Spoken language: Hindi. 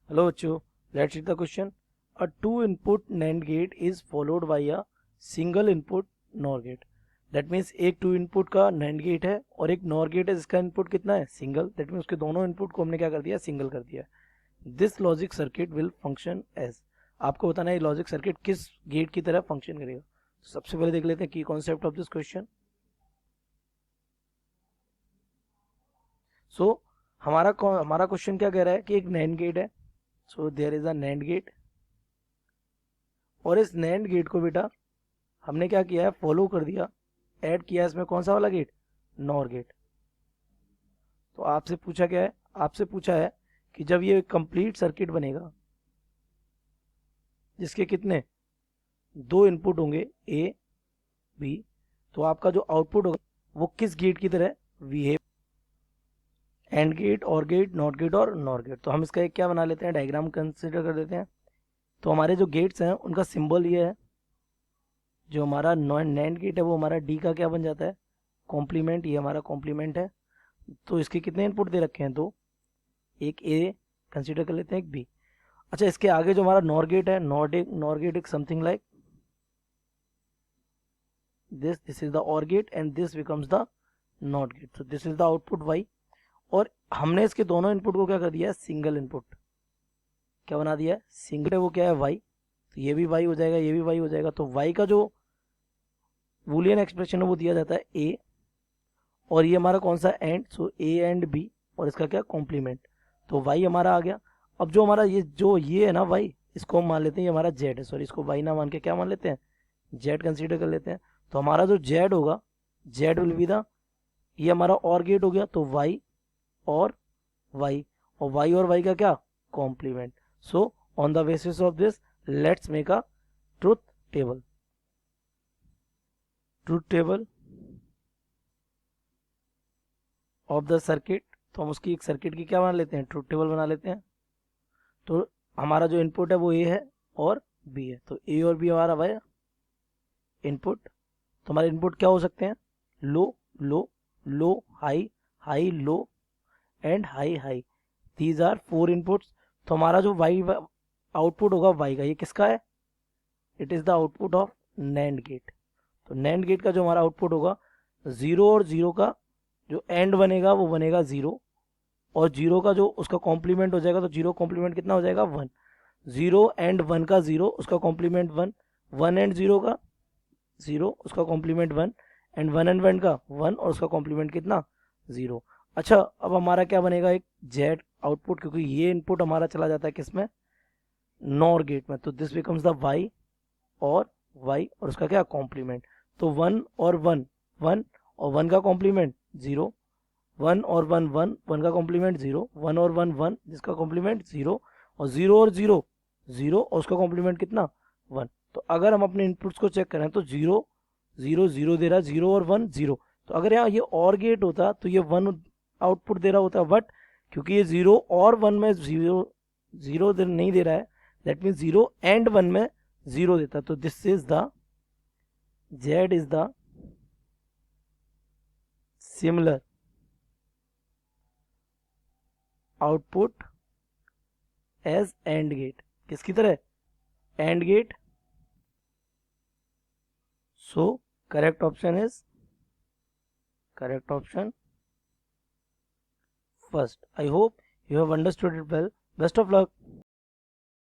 Hello बच्चों, let's read the question. A two input NAND gate is followed by a single input NOR gate. That means एक टू इनपुट का NAND गेट है और एक NOR गेट है जिसका इनपुट कितना है, सिंगल. दैट मीन्स उसके दोनों इनपुट को हमने क्या कर दिया, सिंगल कर दिया. This logic circuit will function as. आपको बताना है लॉजिक सर्किट किस गेट की तरह फंक्शन करेगा. सबसे पहले देख लेते हैं की कॉन्सेप्ट ऑफ दिस क्वेश्चन. सो हमारा क्वेश्चन क्या कह रहा है कि एक NAND गेट है. So there is a NAND gate और इस NAND गेट को बेटा हमने क्या किया है, फॉलो कर दिया, ऐड किया इसमें कौन सा वाला गेट, NOR गेट. तो आपसे पूछा क्या है, आपसे पूछा है कि जब ये कंप्लीट सर्किट बनेगा जिसके कितने दो इनपुट होंगे ए बी, तो आपका जो आउटपुट होगा वो किस गेट की तरह बिहेव, एंड गेट, और गेट, नॉट गेट और नॉर गेट. तो हम इसका एक क्या बना लेते हैं, डायग्राम कंसिडर कर देते हैं. तो हमारे जो गेट्स हैं उनका सिंबल ये है. जो हमारा NAND गेट है वो हमारा डी का क्या बन जाता है, कॉम्प्लीमेंट. ये हमारा कॉम्प्लीमेंट है. तो इसके कितने इनपुट दे रखे हैं, दो. एक ए कंसीडर कर लेते हैं, एक बी. अच्छा, इसके आगे जो हमारा नॉर गेट है, नॉर गेट एक something like this is the OR gate and this becomes the not gate. So this is the output Y. और हमने इसके दोनों इनपुट को क्या कर दिया है, सिंगल इनपुट. क्या बना दिया है, सिंगल है, वो क्या है, वाई. तो ये भी वाई हो जाएगा, ये भी वाई हो जाएगा. तो वाई का जो बूलियन एक्सप्रेशन है वो दिया जाता है ए, और ये हमारा कौन सा and, so A and B, और इसका क्या कॉम्प्लीमेंट. तो वाई हमारा आ गया. अब जो हमारा ये है ना वाई, इसको हम मान लेते हैं ये हमारा जेड है. सॉरी, इसको वाई ना मान के क्या मान लेते हैं, जेड कंसीडर कर लेते हैं. तो हमारा जो जेड होगा, जेड विल बी द, ये हमारा और गेट हो गया, तो वाई और वाई, और वाई का क्या, complement. So on the basis of this let's make a truth table. Truth table of the circuit. तो हम उसकी एक सर्किट की क्या बना लेते हैं, ट्रुथ टेबल बना लेते हैं. तो हमारा जो इनपुट है वो ए है और बी है. तो ए और बी हमारा भाई इनपुट. तो हमारे इनपुट क्या हो सकते हैं, low low, low high, high low and high high. These are four inputs. तो हमारा जो वाई आउटपुट होगा वाई का, ये किसका है, it is the output of nand gate. तो नैंड गेट का जो हमारा आउटपुट होगा, जीरो और जीरो का जो एंड बनेगा वो बनेगा जीरो, और जीरो का जो उसका कॉम्प्लीमेंट हो जाएगा, तो जीरो कॉम्प्लीमेंट कितना हो जाएगा, वन. जीरो एंड वन का जीरो, उसका complement one. One and zero का जीरो, उसका complement one. And one and one का वन, और उसका कॉम्प्लीमेंट कितना, जीरो. अच्छा, अब हमारा क्या बनेगा, एक जेड आउटपुट, क्योंकि ये इनपुट हमारा चला जाता है किसमें, नॉर गेट में. तो दिस बिकम्स द वाई और उसका क्या, कॉम्प्लीमेंट. तो वन और वन, वन और वन का कॉम्प्लीमेंट जीरो. वन और वन, वन, वन का कॉम्प्लीमेंट जीरो. वन और वन, वन, जिसका कॉम्प्लीमेंट जीरो. और जीरो और जीरो, जीरो, और उसका कॉम्प्लीमेंट कितना, वन. तो अगर हम अपने इनपुट्स को चेक करें तो जीरो जीरो जीरो दे रहा है, जीरो और वन जीरो. तो अगर यहाँ ये और गेट होता तो ये वन आउटपुट दे रहा होता, बट क्योंकि ये जीरो और वन में जीरो जीरो नहीं दे रहा है, that means zero and one में जीरो देता. तो this is the Z is the similar output as and gate. किसकी तरह, and gate. So correct option is, correct option first. I hope you have understood it well. Best of luck.